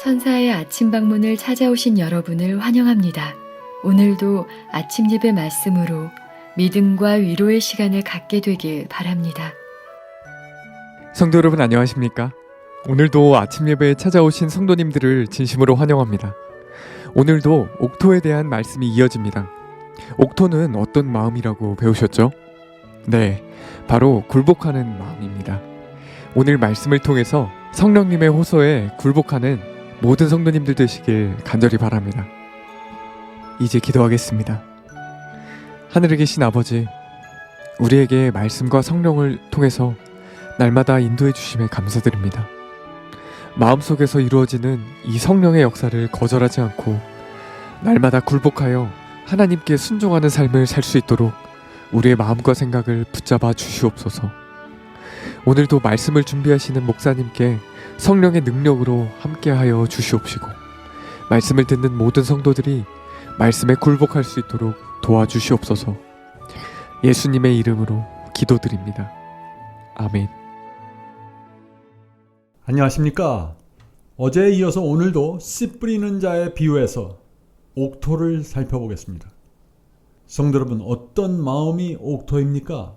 천사의 아침 방문을 찾아오신 여러분을 환영합니다. 오늘도 아침 예배 말씀으로 믿음과 위로의 시간을 갖게 되길 바랍니다. 성도 여러분 안녕하십니까? 오늘도 아침 예배에 찾아오신 성도님들을 진심으로 환영합니다. 오늘도 옥토에 대한 말씀이 이어집니다. 옥토는 어떤 마음이라고 배우셨죠? 네, 바로 굴복하는 마음입니다. 오늘 말씀을 통해서 성령님의 호소에 굴복하는 모든 성도님들 되시길 간절히 바랍니다. 이제 기도하겠습니다. 하늘에 계신 아버지, 우리에게 말씀과 성령을 통해서 날마다 인도해 주심에 감사드립니다. 마음속에서 이루어지는 이 성령의 역사를 거절하지 않고 날마다 굴복하여 하나님께 순종하는 삶을 살 수 있도록 우리의 마음과 생각을 붙잡아 주시옵소서. 오늘도 말씀을 준비하시는 목사님께 성령의 능력으로 함께하여 주시옵시고 말씀을 듣는 모든 성도들이 말씀에 굴복할 수 있도록 도와주시옵소서. 예수님의 이름으로 기도드립니다. 아멘. 안녕하십니까? 어제에 이어서 오늘도 씨 뿌리는 자의 비유에서 옥토를 살펴보겠습니다. 성도 여러분, 어떤 마음이 옥토입니까?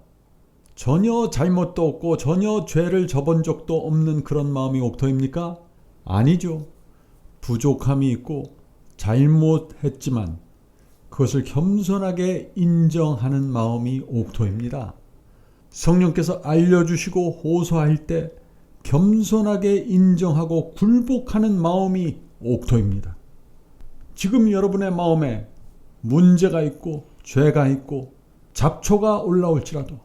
전혀 잘못도 없고 전혀 죄를 저본 적도 없는 그런 마음이 옥토입니까? 아니죠. 부족함이 있고 잘못했지만 그것을 겸손하게 인정하는 마음이 옥토입니다. 성령께서 알려주시고 호소할 때 겸손하게 인정하고 굴복하는 마음이 옥토입니다. 지금 여러분의 마음에 문제가 있고 죄가 있고 잡초가 올라올지라도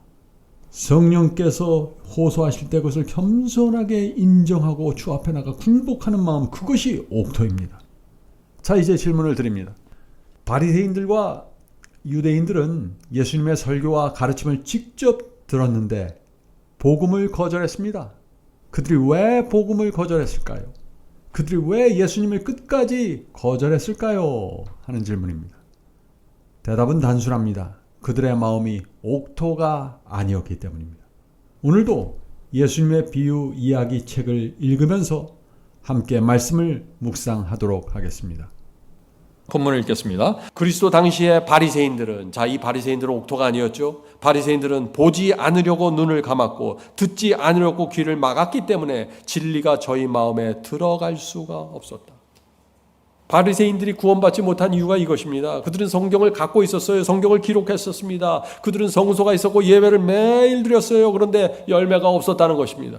성령께서 호소하실 때 그것을 겸손하게 인정하고 주 앞에 나가 굴복하는 마음, 그것이 옥토입니다. 자, 이제 질문을 드립니다. 바리새인들과 유대인들은 예수님의 설교와 가르침을 직접 들었는데 복음을 거절했습니다. 그들이 왜 복음을 거절했을까요? 그들이 왜 예수님을 끝까지 거절했을까요? 하는 질문입니다. 대답은 단순합니다. 그들의 마음이 옥토가 아니었기 때문입니다. 오늘도 예수님의 비유 이야기 책을 읽으면서 함께 말씀을 묵상하도록 하겠습니다. 본문을 읽겠습니다. 그리스도 당시의 바리새인들은, 이 바리새인들은 옥토가 아니었죠. 바리새인들은 보지 않으려고 눈을 감았고 듣지 않으려고 귀를 막았기 때문에 진리가 저희 마음에 들어갈 수가 없었다. 바리새인들이 구원받지 못한 이유가 이것입니다. 그들은 성경을 갖고 있었어요. 성경을 기록했었습니다. 그들은 성소가 있었고 예배를 매일 드렸어요. 그런데 열매가 없었다는 것입니다.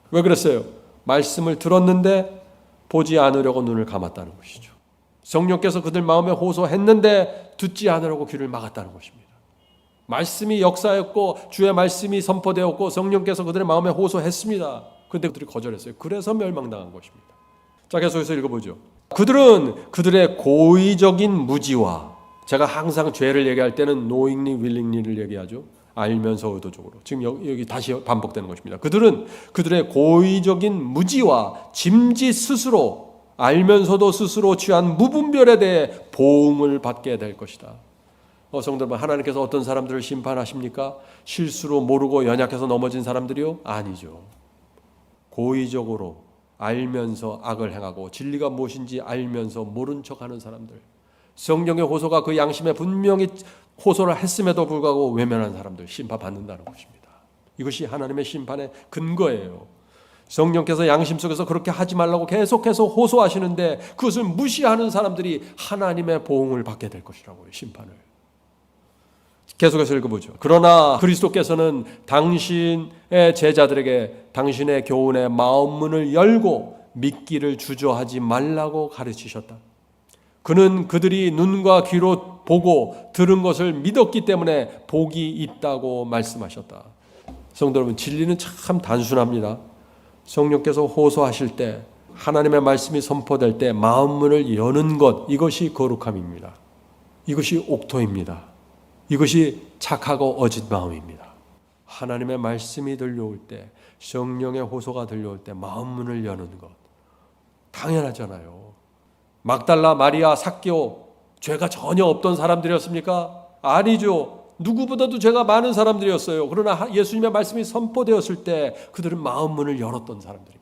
왜 그랬어요? 말씀을 들었는데 보지 않으려고 눈을 감았다는 것이죠. 성령께서 그들 마음에 호소했는데 듣지 않으려고 귀를 막았다는 것입니다. 말씀이 역사였고 주의 말씀이 선포되었고 성령께서 그들의 마음에 호소했습니다. 그런데 그들이 거절했어요. 그래서 멸망당한 것입니다. 자, 계속해서 읽어보죠. 그들은 그들의 고의적인 무지와, 제가 항상 죄를 얘기할 때는 knowingly, willingly를 얘기하죠. 알면서 의도적으로. 지금 여기 다시 반복되는 것입니다. 그들은 그들의 고의적인 무지와 짐짓 스스로, 알면서도 스스로 취한 무분별에 대해 보응을 받게 될 것이다. 성도 여러분, 하나님께서 어떤 사람들을 심판하십니까? 실수로 모르고 연약해서 넘어진 사람들이요? 아니죠. 고의적으로 알면서 악을 행하고 진리가 무엇인지 알면서 모른 척하는 사람들, 성령의 호소가 그 양심에 분명히 호소를 했음에도 불구하고 외면한 사람들 심판받는다는 것입니다. 이것이 하나님의 심판의 근거예요. 성령께서 양심 속에서 그렇게 하지 말라고 계속해서 호소하시는데 그것을 무시하는 사람들이 하나님의 보응을 받게 될 것이라고요. 심판을. 계속해서 읽어보죠. 그러나 그리스도께서는 당신의 제자들에게 당신의 교훈의 마음문을 열고 믿기를 주저하지 말라고 가르치셨다. 그는 그들이 눈과 귀로 보고 들은 것을 믿었기 때문에 복이 있다고 말씀하셨다. 성도 여러분, 진리는 참 단순합니다. 성령께서 호소하실 때, 하나님의 말씀이 선포될 때 마음문을 여는 것, 이것이 거룩함입니다. 이것이 옥토입니다. 이것이 착하고 어진 마음입니다. 하나님의 말씀이 들려올 때, 성령의 호소가 들려올 때 마음문을 여는 것, 당연하잖아요. 막달라, 마리아, 삭개오, 죄가 전혀 없던 사람들이었습니까? 아니죠. 누구보다도 죄가 많은 사람들이었어요. 그러나 예수님의 말씀이 선포되었을 때 그들은 마음 문을 열었던 사람들입니다.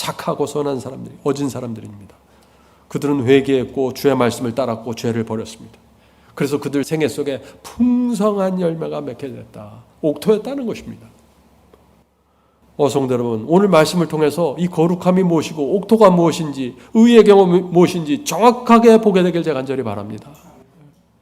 착하고 선한 사람들이, 어진 사람들입니다. 그들은 회개했고 주의 말씀을 따랐고 죄를 버렸습니다. 그래서 그들 생애 속에 풍성한 열매가 맺게 됐다. 옥토였다는 것입니다. 성도 여러분, 오늘 말씀을 통해서 이 거룩함이 무엇이고 옥토가 무엇인지, 의의 경험이 무엇인지 정확하게 보게 되길 제가 간절히 바랍니다.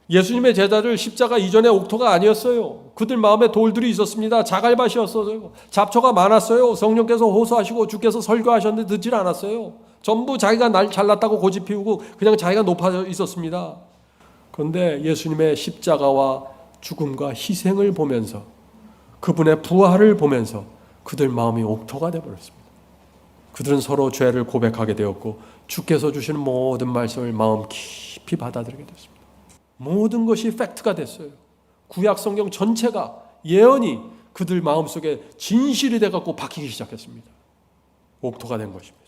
예수님의 제자들 십자가 이전에 옥토가 아니었어요. 그들 마음에 돌들이 있었습니다. 자갈밭이었어요. 잡초가 많았어요. 성령께서 호소하시고 주께서 설교하셨는데 듣질 않았어요. 전부 자기가 날 잘났다고 고집 피우고 그냥 자기가 높아져 있었습니다. 그런데 예수님의 십자가와 죽음과 희생을 보면서, 그분의 부활을 보면서 그들 마음이 옥토가 되어버렸습니다. 그들은 서로 죄를 고백하게 되었고 주께서 주시는 모든 말씀을 마음 깊이 받아들이게 됐습니다. 모든 것이 팩트가 됐어요. 구약 성경 전체가, 예언이 그들 마음속에 진실이 돼갖고 바뀌기 시작했습니다. 옥토가 된 것입니다.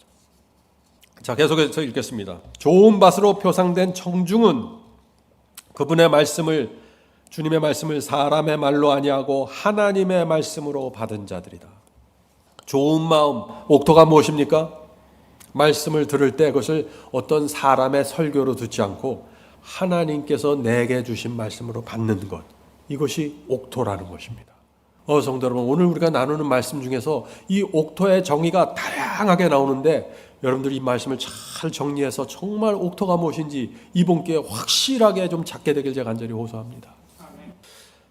자, 계속해서 읽겠습니다. 좋은 밭으로 표상된 청중은 그분의 말씀을, 주님의 말씀을 사람의 말로 아니하고 하나님의 말씀으로 받은 자들이다. 좋은 마음, 옥토가 무엇입니까? 말씀을 들을 때 그것을 어떤 사람의 설교로 듣지 않고 하나님께서 내게 주신 말씀으로 받는 것, 이것이 옥토라는 것입니다. 성도 여러분, 오늘 우리가 나누는 말씀 중에서 이 옥토의 정의가 다양하게 나오는데 여러분들이 이 말씀을 잘 정리해서 정말 옥토가 무엇인지 이번 기회에 확실하게 좀 찾게 되길 제가 간절히 호소합니다.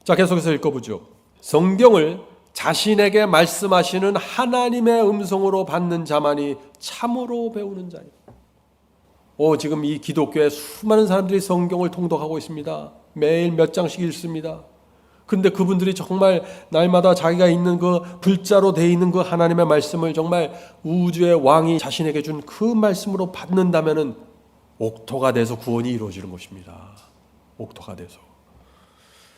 자, 계속해서 읽어보죠. 성경을 자신에게 말씀하시는 하나님의 음성으로 받는 자만이 참으로 배우는 자입니다. 지금 이 기독교에 수많은 사람들이 성경을 통독하고 있습니다. 매일 몇 장씩 읽습니다. 근데 그분들이 정말 날마다 자기가 있는 그 글자로 돼 있는 그 하나님의 말씀을 정말 우주의 왕이 자신에게 준 그 말씀으로 받는다면은 옥토가 돼서 구원이 이루어지는 것입니다. 옥토가 돼서.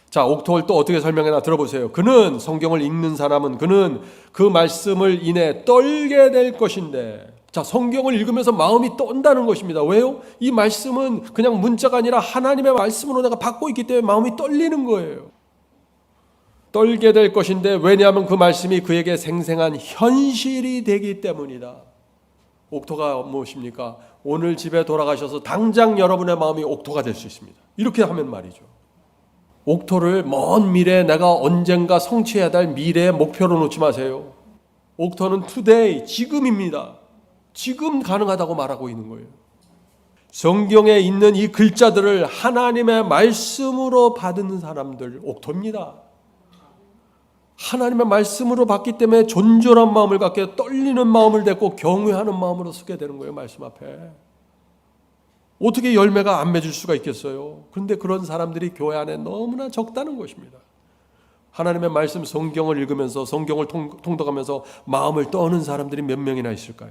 자, 옥토를 또 어떻게 설명해나 들어보세요. 그는, 성경을 읽는 사람은 그는 그 말씀을 인해 떨게 될 것인데, 자, 성경을 읽으면서 마음이 떤다는 것입니다. 왜요? 이 말씀은 그냥 문자가 아니라 하나님의 말씀으로 내가 받고 있기 때문에 마음이 떨리는 거예요. 떨게 될 것인데, 왜냐하면 그 말씀이 그에게 생생한 현실이 되기 때문이다. 옥토가 무엇입니까? 오늘 집에 돌아가셔서 당장 여러분의 마음이 옥토가 될 수 있습니다. 이렇게 하면 말이죠. 옥토를 먼 미래에 내가 언젠가 성취해야 될 미래의 목표로 놓지 마세요. 옥토는 today, 지금입니다. 지금 가능하다고 말하고 있는 거예요. 성경에 있는 이 글자들을 하나님의 말씀으로 받은 사람들, 옥토입니다. 하나님의 말씀으로 받기 때문에 존존한 마음을 갖게, 떨리는 마음을 갖고 경외하는 마음으로 서게 되는 거예요. 말씀 앞에. 어떻게 열매가 안 맺을 수가 있겠어요? 그런데 그런 사람들이 교회 안에 너무나 적다는 것입니다. 하나님의 말씀, 성경을 읽으면서, 성경을 통독하면서 마음을 떠는 사람들이 몇 명이나 있을까요?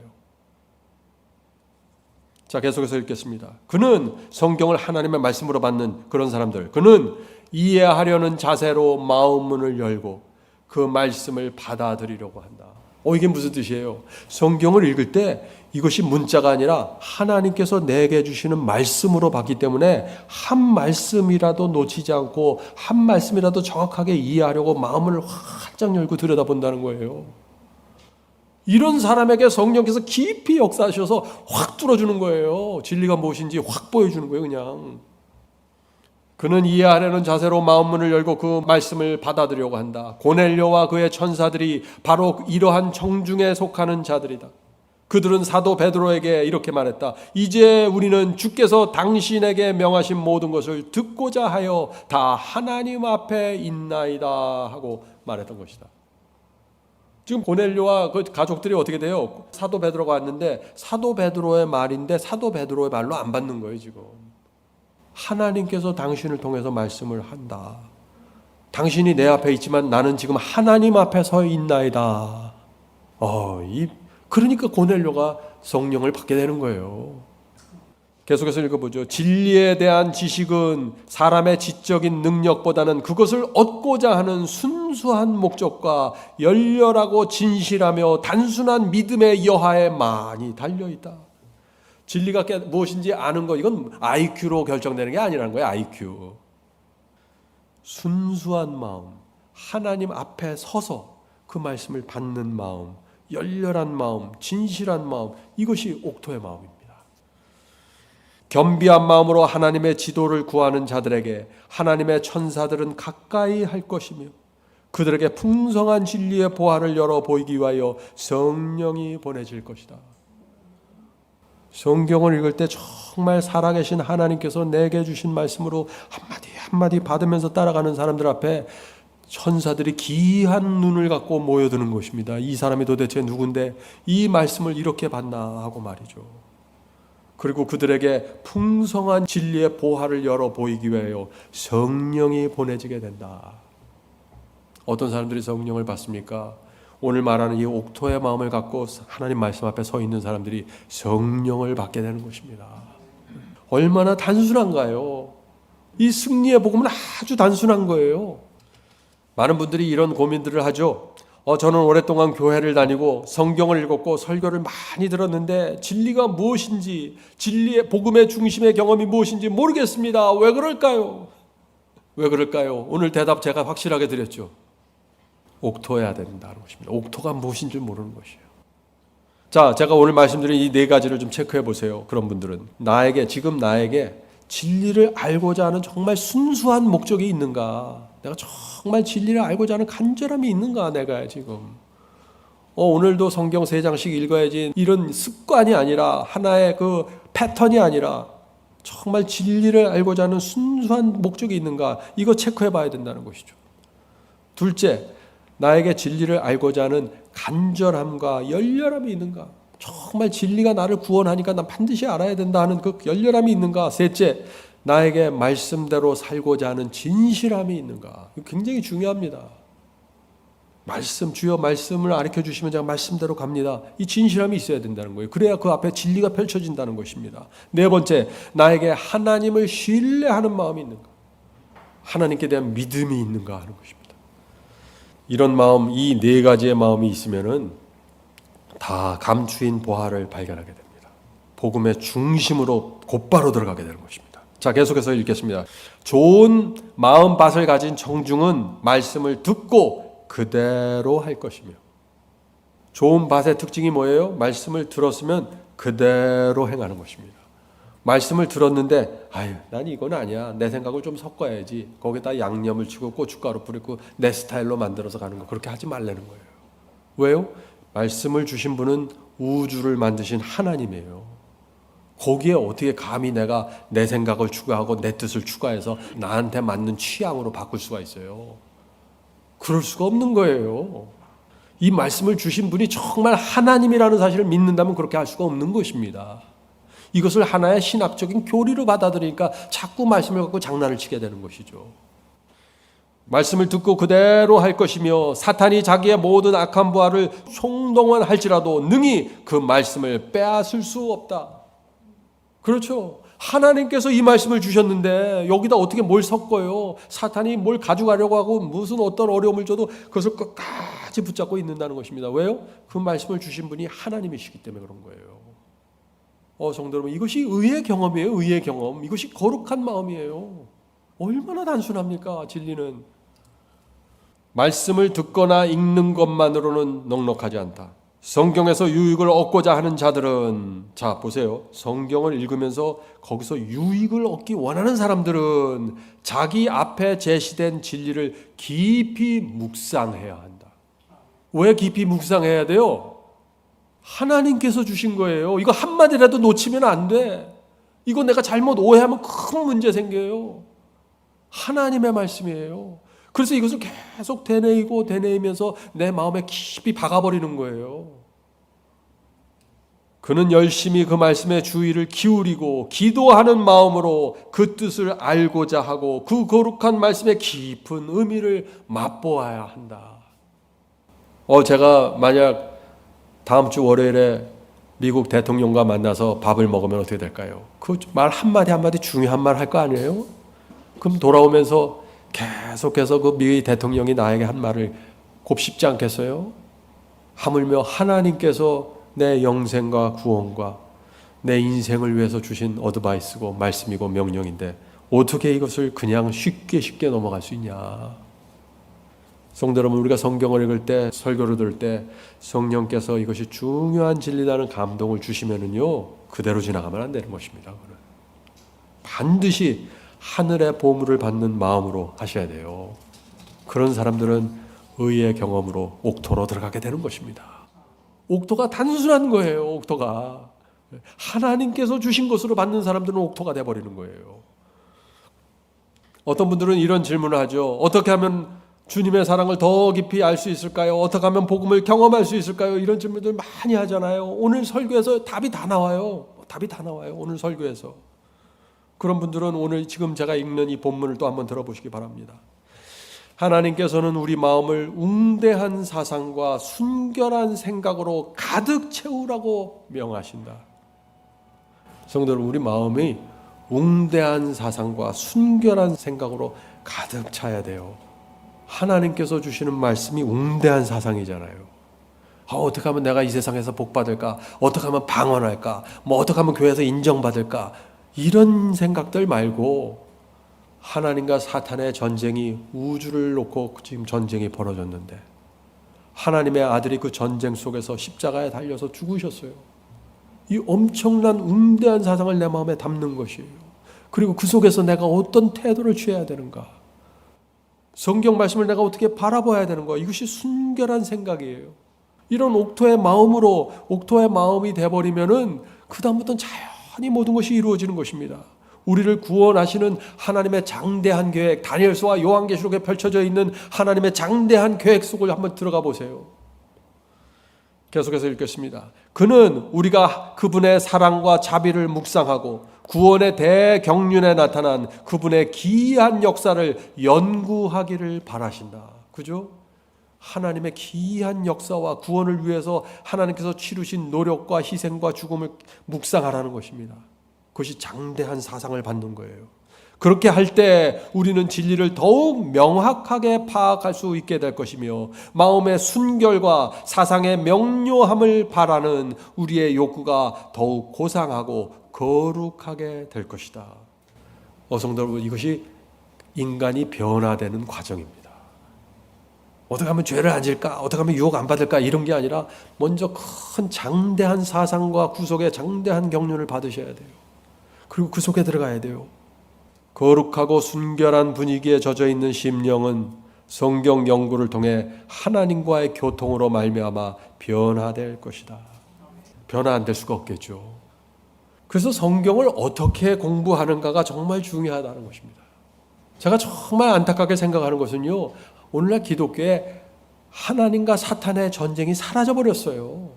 자, 계속해서 읽겠습니다. 그는 성경을 하나님의 말씀으로 받는 그런 사람들, 그는 이해하려는 자세로 마음 문을 열고 그 말씀을 받아들이려고 한다. 이게 무슨 뜻이에요? 성경을 읽을 때 이것이 문자가 아니라 하나님께서 내게 주시는 말씀으로 받기 때문에 한 말씀이라도 놓치지 않고 한 말씀이라도 정확하게 이해하려고 마음을 활짝 열고 들여다본다는 거예요. 이런 사람에게 성령께서 깊이 역사하셔서 확 뚫어주는 거예요. 진리가 무엇인지 확 보여주는 거예요. 그냥. 그는 이해하려는 자세로 마음문을 열고 그 말씀을 받아들이려고 한다. 고넬료와 그의 천사들이 바로 이러한 청중에 속하는 자들이다. 그들은 사도 베드로에게 이렇게 말했다. 이제 우리는 주께서 당신에게 명하신 모든 것을 듣고자 하여 다 하나님 앞에 있나이다 하고 말했던 것이다. 지금 고넬료와 그 가족들이 어떻게 돼요? 사도 베드로가 왔는데 사도 베드로의 말인데 사도 베드로의 말로 안 받는 거예요. 지금 하나님께서 당신을 통해서 말씀을 한다. 당신이 내 앞에 있지만 나는 지금 하나님 앞에 서 있나이다. 그러니까 고넬료가 성령을 받게 되는 거예요. 계속해서 읽어보죠. 진리에 대한 지식은 사람의 지적인 능력보다는 그것을 얻고자 하는 순수한 목적과 열렬하고 진실하며 단순한 믿음의 여하에 많이 달려있다. 진리가 무엇인지 아는 거, 이건 IQ로 결정되는 게 아니라는 거예요. IQ. 순수한 마음, 하나님 앞에 서서 그 말씀을 받는 마음, 열렬한 마음, 진실한 마음, 이것이 옥토의 마음입니다. 겸비한 마음으로 하나님의 지도를 구하는 자들에게 하나님의 천사들은 가까이 할 것이며 그들에게 풍성한 진리의 보화를 열어 보이기 위하여 성령이 보내질 것이다. 성경을 읽을 때 정말 살아계신 하나님께서 내게 주신 말씀으로 한마디 한마디 받으면서 따라가는 사람들 앞에 천사들이 귀한 눈을 갖고 모여드는 것입니다. 이 사람이 도대체 누군데 이 말씀을 이렇게 받나 하고 말이죠. 그리고 그들에게 풍성한 진리의 보화를 열어 보이기 위하여 성령이 보내지게 된다. 어떤 사람들이 성령을 받습니까? 오늘 말하는 이 옥토의 마음을 갖고 하나님 말씀 앞에 서 있는 사람들이 성령을 받게 되는 것입니다. 얼마나 단순한가요? 이 승리의 복음은 아주 단순한 거예요. 많은 분들이 이런 고민들을 하죠. 저는 오랫동안 교회를 다니고 성경을 읽었고 설교를 많이 들었는데 진리가 무엇인지, 진리의 복음의 중심의 경험이 무엇인지 모르겠습니다. 왜 그럴까요? 왜 그럴까요? 오늘 대답 제가 확실하게 드렸죠. 옥토해야 된다는 것입니다. 옥토가 무엇인지 모르는 것이에요. 자, 제가 오늘 말씀드린 이 네 가지를 좀 체크해 보세요. 그런 분들은 지금 나에게 진리를 알고자 하는 정말 순수한 목적이 있는가? 내가 정말 진리를 알고자 하는 간절함이 있는가? 내가 지금 오늘도 성경 3장씩 읽어야지 이런 습관이 아니라 하나의 그 패턴이 아니라 정말 진리를 알고자 하는 순수한 목적이 있는가? 이거 체크해 봐야 된다는 것이죠. 둘째, 나에게 진리를 알고자 하는 간절함과 열렬함이 있는가? 정말 진리가 나를 구원하니까 난 반드시 알아야 된다 하는 그 열렬함이 있는가? 셋째, 나에게 말씀대로 살고자 하는 진실함이 있는가? 이거 굉장히 중요합니다. 주여 말씀을 가르쳐 주시면 제가 말씀대로 갑니다. 이 진실함이 있어야 된다는 거예요. 그래야 그 앞에 진리가 펼쳐진다는 것입니다. 네 번째, 나에게 하나님을 신뢰하는 마음이 있는가? 하나님께 대한 믿음이 있는가 하는 것입니다. 이런 마음, 이 네 가지의 마음이 있으면은 다 감추인 보화를 발견하게 됩니다. 복음의 중심으로 곧바로 들어가게 되는 것입니다. 자, 계속해서 읽겠습니다. 좋은 마음밭을 가진 청중은 말씀을 듣고 그대로 할 것이며. 좋은 밭의 특징이 뭐예요? 말씀을 들었으면 그대로 행하는 것입니다. 말씀을 들었는데 난 이건 아니야. 내 생각을 좀 섞어야지. 거기다 양념을 치고 고춧가루 뿌리고 내 스타일로 만들어서 가는 거. 그렇게 하지 말라는 거예요. 왜요? 말씀을 주신 분은 우주를 만드신 하나님이에요. 거기에 어떻게 감히 내가 내 생각을 추가하고 내 뜻을 추가해서 나한테 맞는 취향으로 바꿀 수가 있어요. 그럴 수가 없는 거예요. 이 말씀을 주신 분이 정말 하나님이라는 사실을 믿는다면 그렇게 할 수가 없는 것입니다. 이것을 하나의 신학적인 교리로 받아들이니까 자꾸 말씀을 갖고 장난을 치게 되는 것이죠. 말씀을 듣고 그대로 할 것이며 사탄이 자기의 모든 악한 부하를 총동원할지라도 능히 그 말씀을 빼앗을 수 없다. 그렇죠. 하나님께서 이 말씀을 주셨는데 여기다 어떻게 뭘 섞어요? 사탄이 뭘 가져가려고 하고 무슨 어떤 어려움을 줘도 그것을 끝까지 붙잡고 있는다는 것입니다. 왜요? 그 말씀을 주신 분이 하나님이시기 때문에 그런 거예요. 성도 여러분, 이것이 의의 경험이에요. 의의 경험. 이것이 거룩한 마음이에요. 얼마나 단순합니까? 진리는. 말씀을 듣거나 읽는 것만으로는 넉넉하지 않다. 성경에서 유익을 얻고자 하는 자들은, 자 보세요. 성경을 읽으면서 거기서 유익을 얻기 원하는 사람들은 자기 앞에 제시된 진리를 깊이 묵상해야 한다. 왜 깊이 묵상해야 돼요? 하나님께서 주신 거예요. 이거 한마디라도 놓치면 안 돼. 이거 내가 잘못 오해하면 큰 문제 생겨요. 하나님의 말씀이에요. 그래서 이것을 계속 되뇌이면서 내 마음에 깊이 박아버리는 거예요. 그는 열심히 그 말씀에 주의를 기울이고 기도하는 마음으로 그 뜻을 알고자 하고 그 거룩한 말씀의 깊은 의미를 맛보아야 한다. 제가 만약 다음 주 월요일에 미국 대통령과 만나서 밥을 먹으면 어떻게 될까요? 그 말 한마디 중요한 말 할 거 아니에요? 그럼 돌아오면서 계속해서 그 미국 대통령이 나에게 한 말을 곱씹지 않겠어요? 하물며 하나님께서 내 영생과 구원과 내 인생을 위해서 주신 어드바이스고 말씀이고 명령인데 어떻게 이것을 그냥 쉽게 넘어갈 수 있냐? 성도 여러분, 우리가 성경을 읽을 때, 설교를 들을 때 성령께서 이것이 중요한 진리라는 감동을 주시면은요, 그대로 지나가면 안 되는 것입니다. 반드시 하늘의 보물을 받는 마음으로 하셔야 돼요. 그런 사람들은 의의 경험으로 옥토로 들어가게 되는 것입니다. 옥토가 단순한 거예요. 옥토가 하나님께서 주신 것으로 받는 사람들은 옥토가 돼버리는 거예요. 어떤 분들은 이런 질문을 하죠. 어떻게 하면 주님의 사랑을 더 깊이 알 수 있을까요? 어떻게 하면 복음을 경험할 수 있을까요? 이런 질문들 많이 하잖아요. 오늘 설교에서 답이 다 나와요. 답이 다 나와요. 오늘 설교에서. 그런 분들은 오늘 지금 제가 읽는 이 본문을 또 한번 들어보시기 바랍니다. 하나님께서는 우리 마음을 웅대한 사상과 순결한 생각으로 가득 채우라고 명하신다. 성도 여러분, 우리 마음이 웅대한 사상과 순결한 생각으로 가득 차야 돼요. 하나님께서 주시는 말씀이 웅대한 사상이잖아요. 어떻게 하면 내가 이 세상에서 복 받을까? 어떻게 하면 방언할까? 어떻게 하면 교회에서 인정받을까? 이런 생각들 말고 하나님과 사탄의 전쟁이 우주를 놓고 지금 전쟁이 벌어졌는데 하나님의 아들이 그 전쟁 속에서 십자가에 달려서 죽으셨어요. 이 엄청난 웅대한 사상을 내 마음에 담는 것이에요. 그리고 그 속에서 내가 어떤 태도를 취해야 되는가? 성경 말씀을 내가 어떻게 바라봐야 되는가? 이것이 순결한 생각이에요. 이런 옥토의 마음으로 옥토의 마음이 돼버리면은 그 다음부터는 자연히 모든 것이 이루어지는 것입니다. 우리를 구원하시는 하나님의 장대한 계획, 다니엘서와 요한계시록에 펼쳐져 있는 하나님의 장대한 계획 속을 한번 들어가 보세요. 계속해서 읽겠습니다. 그는 우리가 그분의 사랑과 자비를 묵상하고 구원의 대경륜에 나타난 그분의 기이한 역사를 연구하기를 바라신다. 그죠? 하나님의 기이한 역사와 구원을 위해서 하나님께서 치르신 노력과 희생과 죽음을 묵상하라는 것입니다. 그것이 장대한 사상을 받는 거예요. 그렇게 할 때 우리는 진리를 더욱 명확하게 파악할 수 있게 될 것이며 마음의 순결과 사상의 명료함을 바라는 우리의 욕구가 더욱 고상하고 거룩하게 될 것이다. 성도 여러분, 이것이 인간이 변화되는 과정입니다. 어떻게 하면 죄를 안 질까? 어떻게 하면 유혹 안 받을까? 이런 게 아니라 먼저 큰 장대한 사상과 구속의 장대한 경륜을 받으셔야 돼요. 그리고 그 속에 들어가야 돼요. 거룩하고 순결한 분위기에 젖어 있는 심령은 성경 연구를 통해 하나님과의 교통으로 말미암아 변화될 것이다. 변화 안 될 수가 없겠죠. 그래서 성경을 어떻게 공부하는가가 정말 중요하다는 것입니다. 제가 정말 안타깝게 생각하는 것은요, 오늘날 기독교에 하나님과 사탄의 전쟁이 사라져버렸어요.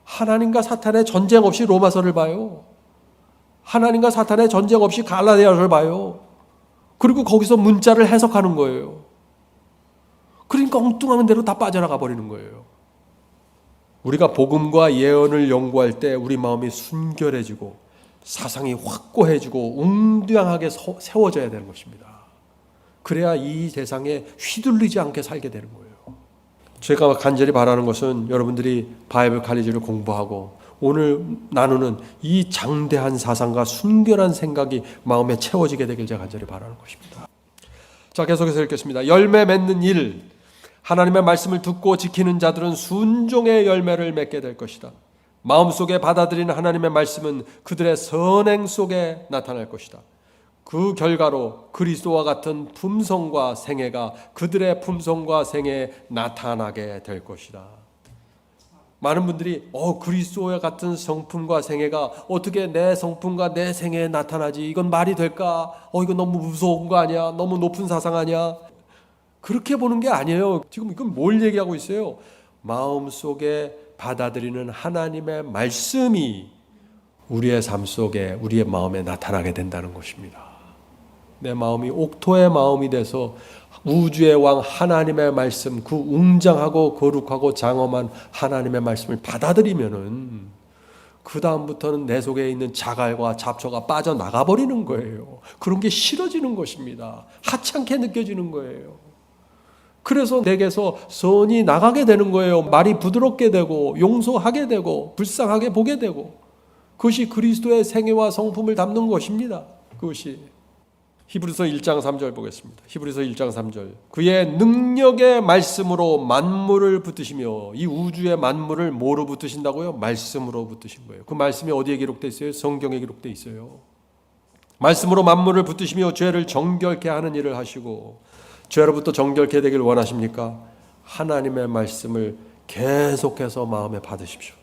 하나님과 사탄의 전쟁 없이 로마서를 봐요. 하나님과 사탄의 전쟁 없이 갈라디아서를 봐요. 그리고 거기서 문자를 해석하는 거예요. 그러니까 엉뚱한 대로 다 빠져나가 버리는 거예요. 우리가 복음과 예언을 연구할 때 우리 마음이 순결해지고 사상이 확고해지고 웅장하게 세워져야 되는 것입니다. 그래야 이 세상에 휘둘리지 않게 살게 되는 거예요. 제가 간절히 바라는 것은 여러분들이 바이블 칼리지를 공부하고 오늘 나누는 이 장대한 사상과 순결한 생각이 마음에 채워지게 되길 제가 간절히 바라는 것입니다. 자, 계속해서 읽겠습니다. 열매 맺는 일, 하나님의 말씀을 듣고 지키는 자들은 순종의 열매를 맺게 될 것이다. 마음속에 받아들이는 하나님의 말씀은 그들의 선행 속에 나타날 것이다. 그 결과로 그리스도와 같은 품성과 생애가 그들의 품성과 생애에 나타나게 될 것이다. 많은 분들이 그리스도와 같은 성품과 생애가 어떻게 내 성품과 내 생애에 나타나지? 이건 말이 될까? 이건 너무 무서운 거 아니야? 너무 높은 사상 아니야? 그렇게 보는 게 아니에요. 지금 이건 뭘 얘기하고 있어요? 마음속에 받아들이는 하나님의 말씀이 우리의 삶 속에 우리의 마음에 나타나게 된다는 것입니다. 내 마음이 옥토의 마음이 돼서 우주의 왕 하나님의 말씀, 그 웅장하고 거룩하고 장엄한 하나님의 말씀을 받아들이면은 그 다음부터는 내 속에 있는 자갈과 잡초가 빠져나가 버리는 거예요. 그런 게 싫어지는 것입니다. 하찮게 느껴지는 거예요. 그래서 내게서 선이 나가게 되는 거예요. 말이 부드럽게 되고 용서하게 되고 불쌍하게 보게 되고, 그것이 그리스도의 생애와 성품을 담는 것입니다. 그것이 히브리서 1장 3절 보겠습니다. 히브리서 1장 3절. 그의 능력의 말씀으로 만물을 붙드시며, 이 우주의 만물을 뭐로 붙드신다고요? 말씀으로 붙드신 거예요. 그 말씀이 어디에 기록되어 있어요? 성경에 기록되어 있어요. 말씀으로 만물을 붙드시며 죄를 정결케 하는 일을 하시고, 죄로부터 정결케 되길 원하십니까? 하나님의 말씀을 계속해서 마음에 받으십시오.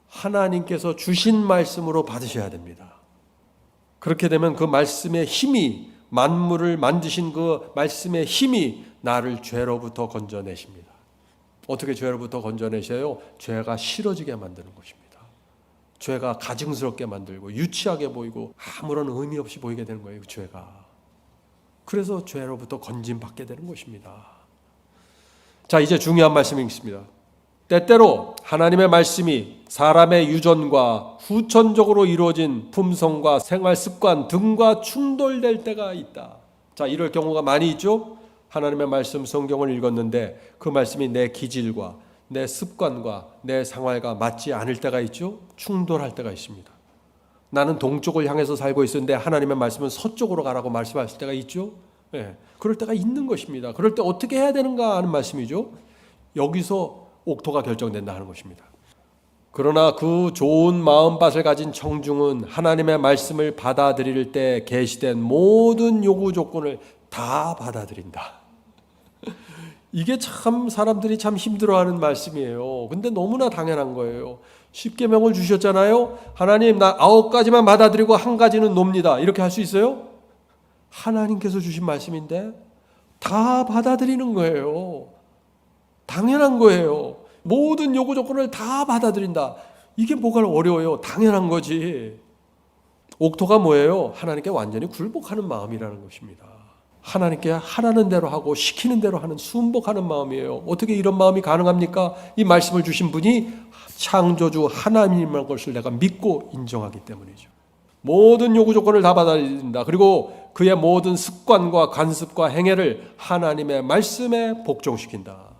하나님께서 주신 말씀으로 받으셔야 됩니다. 그렇게 되면 그 말씀의 힘이, 만물을 만드신 그 말씀의 힘이 나를 죄로부터 건져내십니다. 어떻게 죄로부터 건져내셔요? 죄가 싫어지게 만드는 것입니다. 죄가 가증스럽게 만들고 유치하게 보이고 아무런 의미 없이 보이게 되는 거예요, 죄가. 그래서 죄로부터 건짐받게 되는 것입니다. 자, 이제 중요한 말씀이 있습니다. 때때로 하나님의 말씀이 사람의 유전과 후천적으로 이루어진 품성과 생활 습관 등과 충돌될 때가 있다. 자, 이럴 경우가 많이 있죠. 하나님의 말씀 성경을 읽었는데 그 말씀이 내 기질과 내 습관과 내 생활과 맞지 않을 때가 있죠. 충돌할 때가 있습니다. 나는 동쪽을 향해서 살고 있었는데 하나님의 말씀은 서쪽으로 가라고 말씀하실 때가 있죠. 네, 그럴 때가 있는 것입니다. 그럴 때 어떻게 해야 되는가 하는 말씀이죠. 여기서 옥토가 결정된다 하는 것입니다. 그러나 그 좋은 마음밭을 가진 청중은 하나님의 말씀을 받아들일 때 계시된 모든 요구 조건을 다 받아들인다. 이게 참 사람들이 참 힘들어하는 말씀이에요. 근데 너무나 당연한 거예요. 십계명을 주셨잖아요. 하나님, 나 9가지만 받아들이고 1가지는 놉니다. 이렇게 할 수 있어요? 하나님께서 주신 말씀인데 다 받아들이는 거예요. 당연한 거예요. 모든 요구 조건을 다 받아들인다. 이게 뭐가 어려워요? 당연한 거지. 옥토가 뭐예요? 하나님께 완전히 굴복하는 마음이라는 것입니다. 하나님께 하라는 대로 하고 시키는 대로 하는 순복하는 마음이에요. 어떻게 이런 마음이 가능합니까? 이 말씀을 주신 분이 창조주 하나님이라는 것을 내가 믿고 인정하기 때문이죠. 모든 요구 조건을 다 받아들인다. 그리고 그의 모든 습관과 관습과 행위를 하나님의 말씀에 복종시킨다.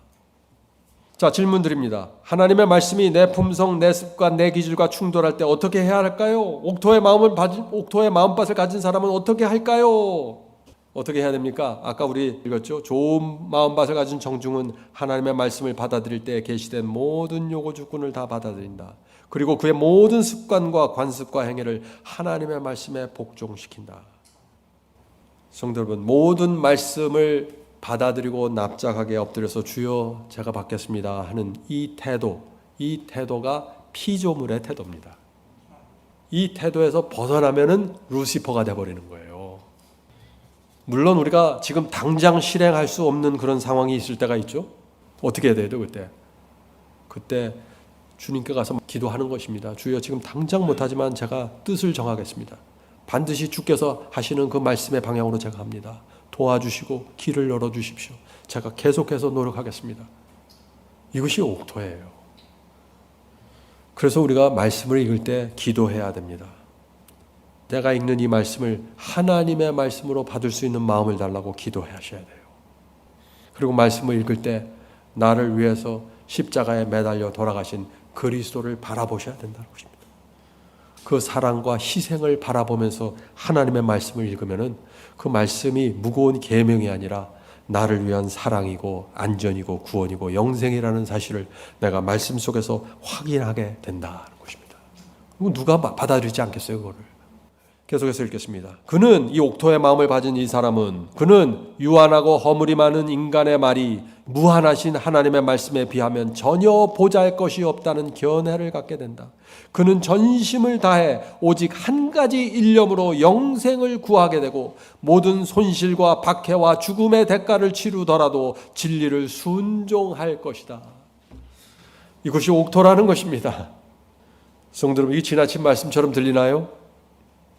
자, 질문 드립니다. 하나님의 말씀이 내 품성, 내 습관, 내 기질과 충돌할 때 어떻게 해야 할까요? 옥토의 마음밭을 가진 사람은 어떻게 할까요? 어떻게 해야 됩니까? 아까 우리 읽었죠. 좋은 마음밭을 가진 청중은 하나님의 말씀을 받아들일 때 계시된 모든 요구 조건을 다 받아들인다. 그리고 그의 모든 습관과 관습과 행위를 하나님의 말씀에 복종시킨다. 성도 여러분, 모든 말씀을 받아들이고 납작하게 엎드려서 주여 제가 받겠습니다 하는 이 태도가 피조물의 태도입니다. 이 태도에서 벗어나면은 루시퍼가 돼버리는 거예요. 물론 우리가 지금 당장 실행할 수 없는 그런 상황이 있을 때가 있죠. 어떻게 해야 돼요 그때 주님께 가서 기도하는 것입니다. 주여 지금 당장 못하지만 제가 뜻을 정하겠습니다. 반드시 주께서 하시는 그 말씀의 방향으로 제가 합니다. 도와주시고 길을 열어주십시오. 제가 계속해서 노력하겠습니다. 이것이 옥토예요. 그래서 우리가 말씀을 읽을 때 기도해야 됩니다. 내가 읽는 이 말씀을 하나님의 말씀으로 받을 수 있는 마음을 달라고 기도하셔야 돼요. 그리고 말씀을 읽을 때 나를 위해서 십자가에 매달려 돌아가신 그리스도를 바라보셔야 된다는 것입니다. 그 사랑과 희생을 바라보면서 하나님의 말씀을 읽으면은 그 말씀이 무거운 계명이 아니라 나를 위한 사랑이고 안전이고 구원이고 영생이라는 사실을 내가 말씀 속에서 확인하게 된다는 것입니다. 누가 받아들이지 않겠어요, 그거를. 계속해서 읽겠습니다. 그는, 이 옥토의 마음을 가진 이 사람은, 그는 유한하고 허물이 많은 인간의 말이 무한하신 하나님의 말씀에 비하면 전혀 보잘것이 없다는 견해를 갖게 된다. 그는 전심을 다해 오직 한 가지 일념으로 영생을 구하게 되고 모든 손실과 박해와 죽음의 대가를 치르더라도 진리를 순종할 것이다. 이것이 옥토라는 것입니다. 성도 여러분, 이 지나친 말씀처럼 들리나요?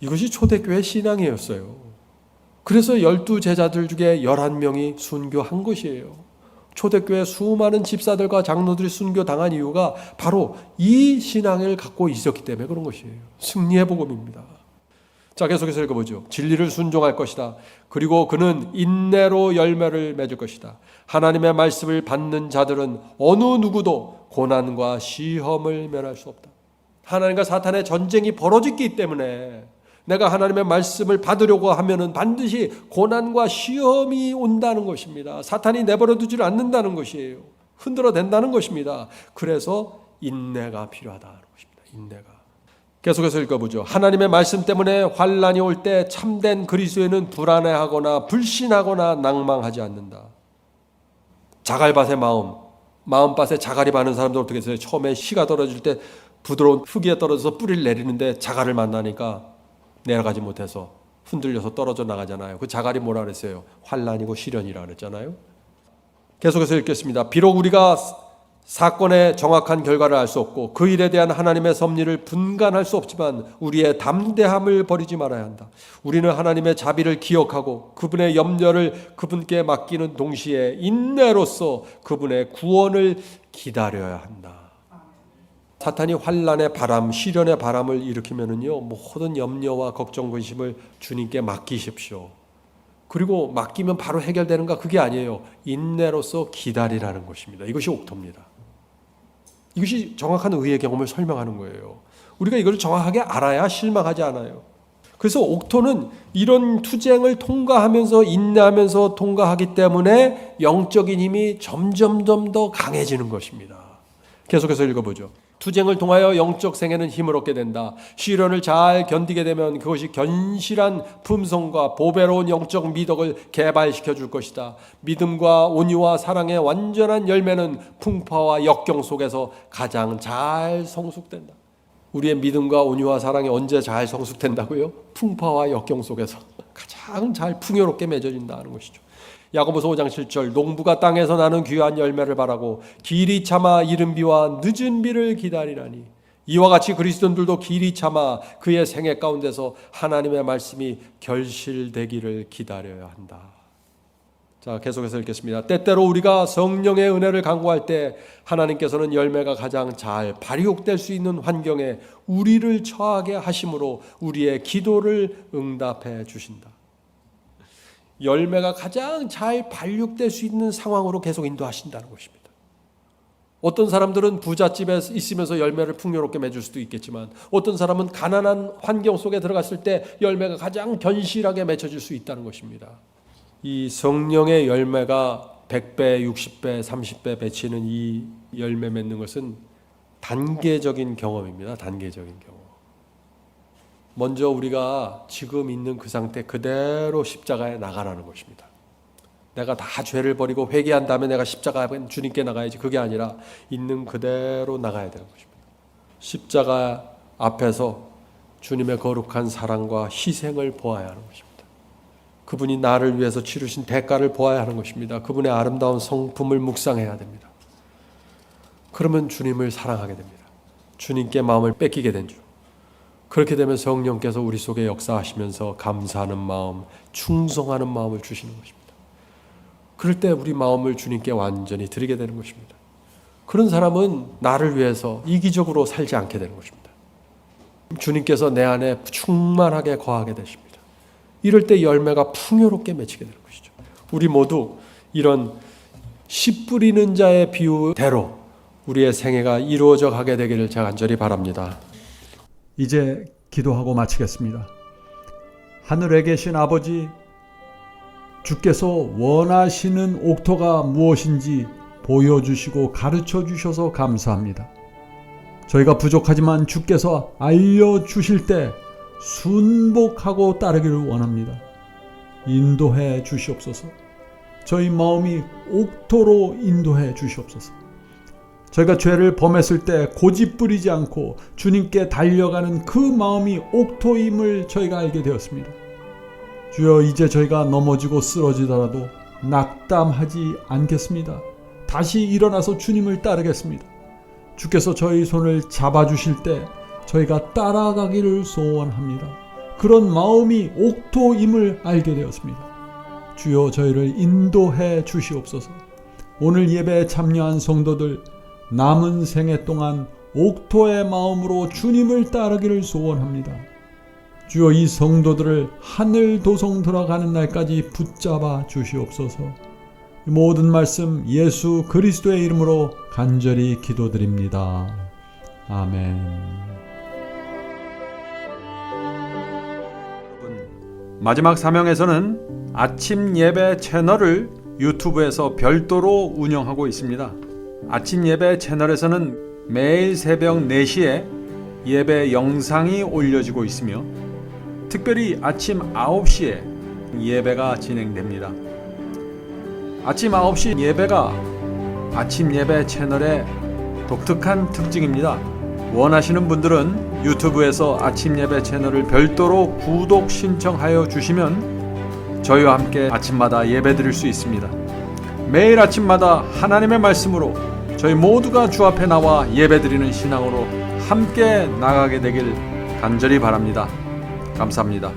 이것이 초대교회 신앙이었어요. 그래서 12제자들 중에 11명이 순교한 것이에요. 초대교회 수많은 집사들과 장로들이 순교당한 이유가 바로 이 신앙을 갖고 있었기 때문에 그런 것이에요. 승리의 복음입니다. 자, 계속해서 읽어보죠. 진리를 순종할 것이다. 그리고 그는 인내로 열매를 맺을 것이다. 하나님의 말씀을 받는 자들은 어느 누구도 고난과 시험을 면할 수 없다. 하나님과 사탄의 전쟁이 벌어졌기 때문에 내가 하나님의 말씀을 받으려고 하면은 반드시 고난과 시험이 온다는 것입니다. 사탄이 내버려 두지를 않는다는 것이에요. 흔들어 댄다는 것입니다. 그래서 인내가 필요하다는 것입니다. 인내가. 계속해서 읽어보죠. 하나님의 말씀 때문에 환난이 올 때 참된 그리스도인은 불안해하거나 불신하거나 낭망하지 않는다. 자갈밭의 마음밭에 자갈이 많은 사람들 어떻게 했어요? 처음에 씨가 떨어질 때 부드러운 흙에 떨어져서 뿌리를 내리는데 자갈을 만나니까 내려가지 못해서 흔들려서 떨어져 나가잖아요. 그 자갈이 뭐라 그랬어요? 환난이고 시련이라 그랬잖아요. 계속해서 읽겠습니다. 비록 우리가 사건의 정확한 결과를 알 수 없고 그 일에 대한 하나님의 섭리를 분간할 수 없지만 우리의 담대함을 버리지 말아야 한다. 우리는 하나님의 자비를 기억하고 그분의 염려를 그분께 맡기는 동시에 인내로서 그분의 구원을 기다려야 한다. 사탄이 환난의 바람, 시련의 바람을 일으키면은요, 모든 염려와 걱정, 근심을 주님께 맡기십시오. 그리고 맡기면 바로 해결되는가? 그게 아니에요. 인내로서 기다리라는 것입니다. 이것이 옥토입니다. 이것이 정확한 의의 경험을 설명하는 거예요. 우리가 이걸 정확하게 알아야 실망하지 않아요. 그래서 옥토는 이런 투쟁을 통과하면서 인내하면서 통과하기 때문에 영적인 힘이 점점 더 강해지는 것입니다. 계속해서 읽어보죠. 투쟁을 통하여 영적 생애는 힘을 얻게 된다. 시련을 잘 견디게 되면 그것이 견실한 품성과 보배로운 영적 미덕을 개발시켜 줄 것이다. 믿음과 온유와 사랑의 완전한 열매는 풍파와 역경 속에서 가장 잘 성숙된다. 우리의 믿음과 온유와 사랑이 언제 잘 성숙된다고요? 풍파와 역경 속에서 가장 잘 풍요롭게 맺어진다는 것이죠. 야고보서 5장 7절 농부가 땅에서 나는 귀한 열매를 바라고 길이 참아 이른 비와 늦은 비를 기다리라니 이와 같이 그리스도인들도 길이 참아 그의 생애 가운데서 하나님의 말씀이 결실되기를 기다려야 한다. 자, 계속해서 읽겠습니다. 때때로 우리가 성령의 은혜를 간구할 때 하나님께서는 열매가 가장 잘 발육될 수 있는 환경에 우리를 처하게 하심으로 우리의 기도를 응답해 주신다. 열매가 가장 잘 발육될 수 있는 상황으로 계속 인도하신다는 것입니다. 어떤 사람들은 부잣집에 있으면서 열매를 풍요롭게 맺을 수도 있겠지만 어떤 사람은 가난한 환경 속에 들어갔을 때 열매가 가장 견실하게 맺혀질 수 있다는 것입니다. 이 성령의 열매가 100배, 60배, 30배 맺히는 이 열매 맺는 것은 단계적인 경험입니다. 단계적인 경험. 먼저 우리가 지금 있는 그 상태 그대로 십자가에 나가라는 것입니다. 내가 다 죄를 버리고 회개한 다음에 내가 십자가 주님께 나가야지. 그게 아니라 있는 그대로 나가야 되는 것입니다. 십자가 앞에서 주님의 거룩한 사랑과 희생을 보아야 하는 것입니다. 그분이 나를 위해서 치르신 대가를 보아야 하는 것입니다. 그분의 아름다운 성품을 묵상해야 됩니다. 그러면 주님을 사랑하게 됩니다. 주님께 마음을 뺏기게 된 줄. 그렇게 되면 성령께서 우리 속에 역사하시면서 감사하는 마음, 충성하는 마음을 주시는 것입니다. 그럴 때 우리 마음을 주님께 완전히 드리게 되는 것입니다. 그런 사람은 나를 위해서 이기적으로 살지 않게 되는 것입니다. 주님께서 내 안에 충만하게 거하게 되십니다. 이럴 때 열매가 풍요롭게 맺히게 되는 것이죠. 우리 모두 이런 씨 뿌리는 자의 비유대로 우리의 생애가 이루어져 가게 되기를 제가 간절히 바랍니다. 이제 기도하고 마치겠습니다. 하늘에 계신 아버지, 주께서 원하시는 옥토가 무엇인지 보여주시고 가르쳐 주셔서 감사합니다. 저희가 부족하지만 주께서 알려주실 때 순복하고 따르기를 원합니다. 인도해 주시옵소서. 저희 마음이 옥토로 인도해 주시옵소서. 저희가 죄를 범했을 때 고집 부리지 않고 주님께 달려가는 그 마음이 옥토임을 저희가 알게 되었습니다. 주여, 이제 저희가 넘어지고 쓰러지더라도 낙담하지 않겠습니다. 다시 일어나서 주님을 따르겠습니다. 주께서 저희 손을 잡아주실 때 저희가 따라가기를 소원합니다. 그런 마음이 옥토임을 알게 되었습니다. 주여, 저희를 인도해 주시옵소서. 오늘 예배에 참여한 성도들 남은 생애 동안 옥토의 마음으로 주님을 따르기를 소원합니다. 주여, 이 성도들을 하늘 도성 들어가는 날까지 붙잡아 주시옵소서. 모든 말씀 예수 그리스도의 이름으로 간절히 기도드립니다. 아멘. 마지막 사명에서는 아침 예배 채널을 유튜브에서 별도로 운영하고 있습니다. 아침 예배 채널에서는 매일 새벽 4시에 예배 영상이 올려지고 있으며 특별히 아침 9시에 예배가 진행됩니다. 아침 9시 예배가 아침 예배 채널의 독특한 특징입니다. 원하시는 분들은 유튜브에서 아침 예배 채널을 별도로 구독 신청하여 주시면 저희와 함께 아침마다 예배 드릴 수 있습니다. 매일 아침마다 하나님의 말씀으로 저희 모두가 주 앞에 나와 예배 드리는 신앙으로 함께 나가게 되길 간절히 바랍니다. 감사합니다.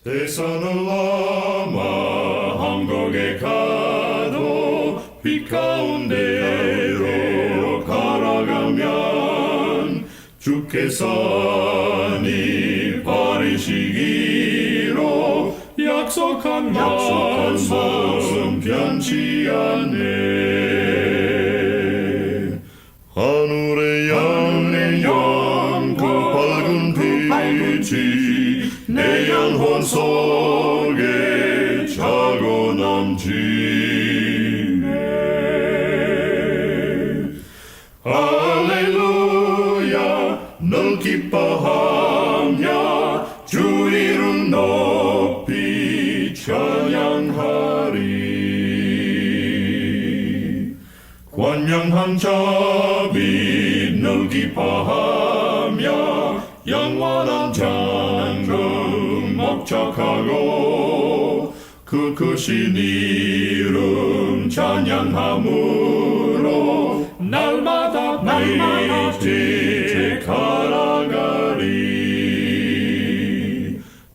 대산을 넘어 한국에 가도 빛 가운데로 걸어가면 주께서 네 버리시기로 약속한 말씀 변치 않네. 하늘의 양 그 밝은 빛이 내 영혼 속에 차고 넘치네. 할렐루야 널 기뻐하며 주 이름 높이 찬양하리. 권명한 자비 널 기뻐하며 영원한 장금 목적하고 그 크신 이름 찬양함으로 날마다 빛에 걸어가리.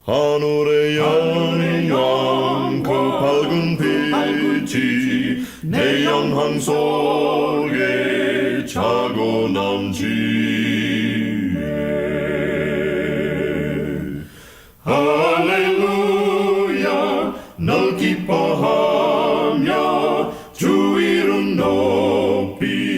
하늘의 영광 그 밝은 빛이 내 영혼 속에 차고 넘치네. 할렐루야 널 기뻐하며 주 이름 높이